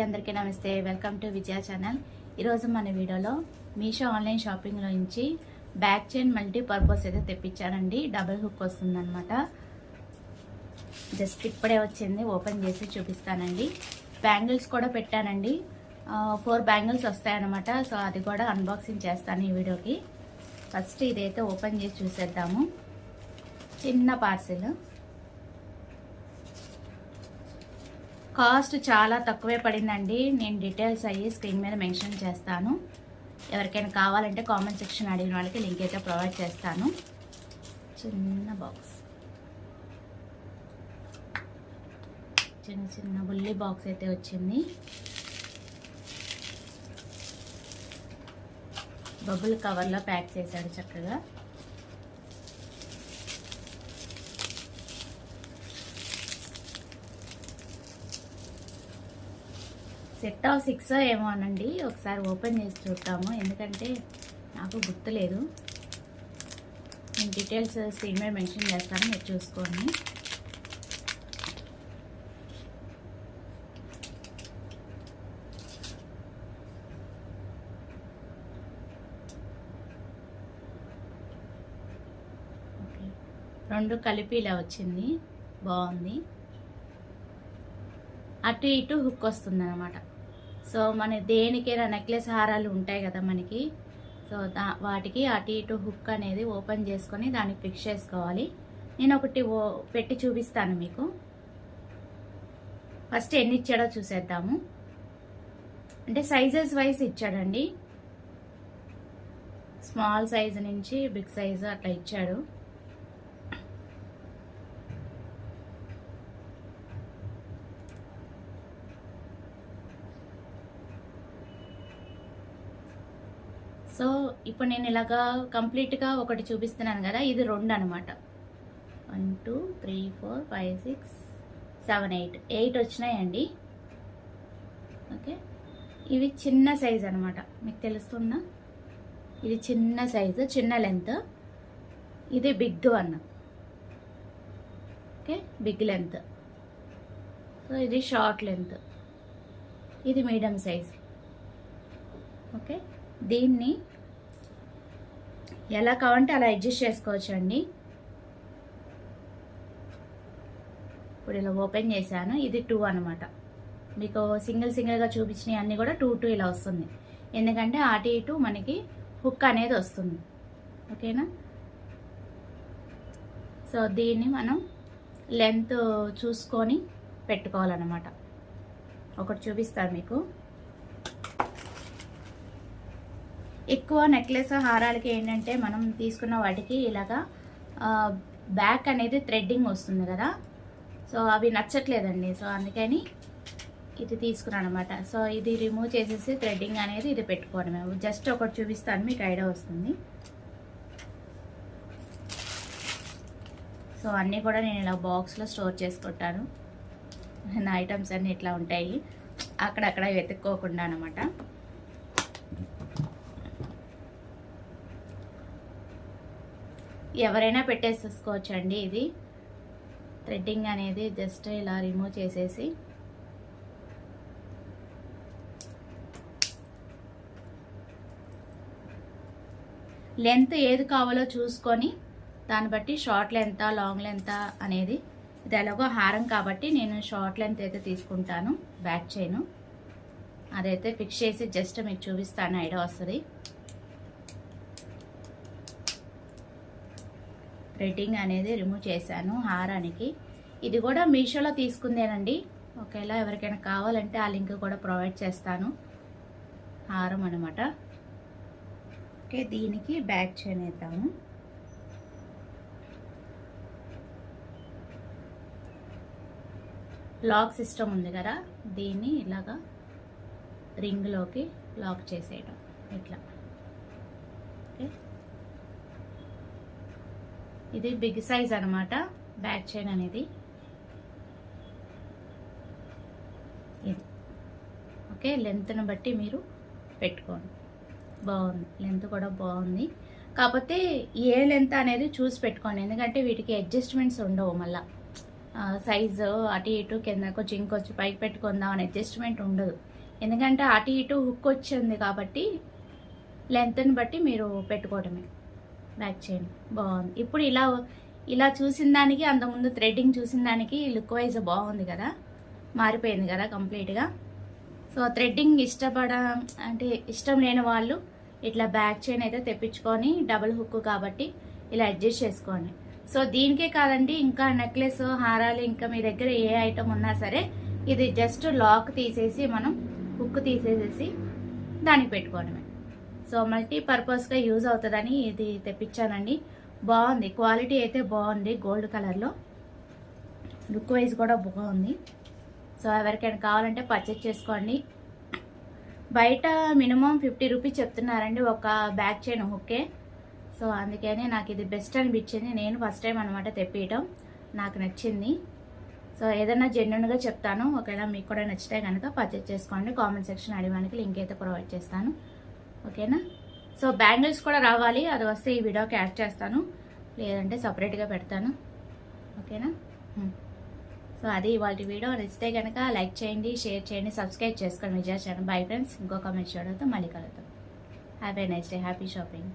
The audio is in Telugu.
అందరికీ నమస్తే. Welcome to Vijaya channel. ఈరోజు మన వీడియోలో మీషో ఆన్లైన్ షాపింగ్లో నుంచి బ్యాక్ చైన్ మల్టీపర్పస్ అయితే తెప్పించానండి. డబుల్ హుక్ వస్తుందన్నమాట. జస్ట్ ఇప్పుడే వచ్చింది, ఓపెన్ చేసి చూపిస్తానండి. బ్యాంగిల్స్ కూడా పెట్టానండి. 4 బ్యాంగిల్స్ వస్తాయన్నమాట. సో అది కూడా అన్బాక్సింగ్ చేస్తాను ఈ వీడియోకి. ఫస్ట్ ఇదైతే ఓపెన్ చేసి చూసేద్దాము. చిన్న పార్సిల్, కాస్ట్ చాలా తక్కువే పడిందండి. నేను డీటెయిల్స్ అయ్యి స్క్రీన్ మీద మెన్షన్ చేస్తాను. ఎవరికైనా కావాలంటే కామెంట్ సెక్షన్ అడిగిన వాళ్ళకి లింక్ అయితే ప్రొవైడ్ చేస్తాను. చిన్న బాక్స్, చిన్న బుల్లి బాక్స్ అయితే వచ్చింది. బబుల్ కవర్లో ప్యాక్ చేశాడు చక్కగా. సెట్ ఆఫ్ 6 ఏమో అనండి. ఒకసారి ఓపెన్ చేసి చూద్దాము, ఎందుకంటే నాకు గుర్తులేదు. నేను డీటెయిల్స్ స్క్రీన్ మీద మెన్షన్ చేస్తాను, మీరు చూసుకోండి. ఓకే, 2 కలిపి ఇలా వచ్చింది, బాగుంది. అటు ఇటు హుక్ వస్తుంది అనమాట. సో మన దేనికైనా నెక్లెస్ హారాలు ఉంటాయి కదా మనకి, సో వాటికి అటు ఇటు హుక్ అనేది ఓపెన్ చేసుకొని దానికి ఫిక్స్ చేసుకోవాలి. నేను ఒకటి పెట్టి చూపిస్తాను మీకు. ఫస్ట్ ఎన్ని ఇచ్చాడో చూసేద్దాము. అంటే సైజెస్ వైజ్ ఇచ్చాడండి. స్మాల్ సైజు నుంచి బిగ్ సైజు అట్లా ఇచ్చాడు. సో ఇప్పుడు నేను ఇలాగా కంప్లీట్గా ఒకటి చూపిస్తున్నాను కదా, ఇది 2 అనమాట. 1 2 3 4 5 6 7 8 వచ్చినాయండి. ఓకే, ఇవి చిన్న సైజ్ అనమాట, మీకు తెలుస్తుందా? ఇది చిన్న సైజు, చిన్న లెంత్. ఇది big 1. Okay, big length. So ఇది షార్ట్ లెంత్, ఇది మీడియం సైజ్. ఓకే, దీన్ని ఎలా కావాలంటే అలా అడ్జస్ట్ చేసుకోవచ్చు అండి. ఇప్పుడు ఇలా ఓపెన్ చేశాను. ఇది 2 అనమాట. మీకు సింగిల్గా చూపించినవి అన్నీ కూడా 2 ఇలా వస్తుంది, ఎందుకంటే అటు ఇటు మనకి హుక్ అనేది వస్తుంది. ఓకేనా? సో దీన్ని మనం లెంత్ చూసుకొని పెట్టుకోవాలన్నమాట. ఒకటి చూపిస్తాను మీకు. ఎక్కువ నెక్లెస్ హారాలకి ఏంటంటే మనం తీసుకున్న వాటికి ఇలాగా బ్యాక్ అనేది థ్రెడ్డింగ్ వస్తుంది కదా, సో అవి నచ్చట్లేదండి. సో అందుకని ఇది తీసుకున్నాను అనమాట. సో ఇది రిమూవ్ చేసేసి థ్రెడ్డింగ్ అనేది ఇది పెట్టుకోవడమే. జస్ట్ ఒకటి చూపిస్తాను, మీకు ఐడియా వస్తుంది. సో అన్నీ కూడా నేను ఇలా బాక్స్లో స్టోర్ చేసుకుంటాను. నా ఐటమ్స్ అన్నీ ఇట్లా ఉంటాయి, అక్కడక్కడ వెతుక్కోకుండా అనమాట. ఎవరైనా పెట్టేసుకోవచ్చు అండి. ఇది థ్రెడ్డింగ్ అనేది జస్ట్ ఇలా రిమూవ్ చేసేసి లెంత్ ఏది కావాలో చూసుకొని దాన్ని బట్టి షార్ట్ లెంత్ లాంగ్ లెంత్ అనేది, ఇది ఎలాగో హారం కాబట్టి నేను షార్ట్ లెంత్ అయితే తీసుకుంటాను. బ్యాక్ చైన్ అదైతే ఫిక్స్ చేసి జస్ట్ మీకు చూపిస్తాను, ఐడియా వస్తుంది. థ్రెడ్డింగ్ అనేది రిమూవ్ చేశాను హారానికి. ఇది కూడా మీషోలో తీసుకుందేనండి. ఒకవేళ ఎవరికైనా కావాలంటే ఆ లింక్ కూడా ప్రొవైడ్ చేస్తాను. హారం అనమాట. ఓకే, దీనికి బ్యాక్ చైన్ వేద్దాము. లాక్ సిస్టమ్ ఉంది కదా, దీన్ని ఇలాగా రింగ్లోకి లాక్ చేసేయడం ఇట్లా. ఓకే, ఇది బిగ్ సైజ్ అనమాట బ్యాక్ చైన్ అనేది. ఇది ఓకే, లెంత్ని బట్టి మీరు పెట్టుకోండి. బాగుంది, లెంత్ కూడా బాగుంది. కాకపోతే ఏ లెంత్ అనేది చూసి పెట్టుకోండి, ఎందుకంటే వీటికి అడ్జస్ట్మెంట్స్ ఉండవు. మళ్ళీ సైజు అటు ఇటు కింద కొంచెం ఇంకొంచెం పైకి పెట్టుకుందాం అని అడ్జస్ట్మెంట్ ఉండదు. ఎందుకంటే అటు ఇటు హుక్ వచ్చింది కాబట్టి లెంత్ని బట్టి మీరు పెట్టుకోవడమే. బ్యాక్ చైన్ బాగుంది. ఇప్పుడు ఇలా చూసిన దానికి అంతకుముందు థ్రెడ్డింగ్ చూసిన దానికి లుక్ వైజ్ బాగుంది కదా, మారిపోయింది కదా కంప్లీట్గా. సో థ్రెడ్డింగ్ అంటే ఇష్టం లేని వాళ్ళు ఇట్లా బ్యాక్ చైన్ అయితే తెప్పించుకొని డబుల్ హుక్ కాబట్టి ఇలా అడ్జస్ట్ చేసుకోండి. సో దీనికే కాదండి, ఇంకా నెక్లెస్, హారాలు, ఇంకా మీ దగ్గర ఏ ఐటమ్ ఉన్నా సరే ఇది జస్ట్ లాక్ తీసేసి మనం హుక్ తీసేసేసి దానికి పెట్టుకోవడమే. సో మల్టీపర్పస్గా యూజ్ అవుతుందని ఇది తెప్పించానండి. బాగుంది, క్వాలిటీ అయితే బాగుంది, గోల్డ్ కలర్లో, లుక్ వైజ్ కూడా బాగుంది. సో ఎవరికైనా కావాలంటే పర్చేజ్ చేసుకోండి. బయట మినిమం 50 రూపీస్ చెప్తున్నారండి ఒక బ్యాక్ చైన్ హుక్కే. సో అందుకని నాకు ఇది బెస్ట్ అనిపించింది. నేను ఫస్ట్ టైం అనమాట తెప్పియటం, నాకు నచ్చింది. సో ఏదైనా జెన్యున్గా చెప్తాను. ఒకవేళ మీకు కూడా నచ్చితే కనుక పర్చేజ్ చేసుకోండి. కామెంట్ సెక్షన్ అడిగానికి లింక్ అయితే ప్రొవైడ్ చేస్తాను. ఓకేనా? సో బ్యాంగిల్స్ కూడా రావాలి, అది వస్తే ఈ వీడియోకి యాడ్ చేస్తాను, లేదంటే సపరేట్గా పెడతాను. ఓకేనా? సో అది ఇవాళ వీడియో. నచ్చితే కనుక లైక్ చేయండి, షేర్ చేయండి, సబ్స్క్రైబ్ చేసుకోండి విజయ ఛానల్. బై ఫ్రెండ్స్, ఇంకొక మంచి వీడియోతో మళ్ళీ కలుద్దాం. Happy nice day, happy shopping.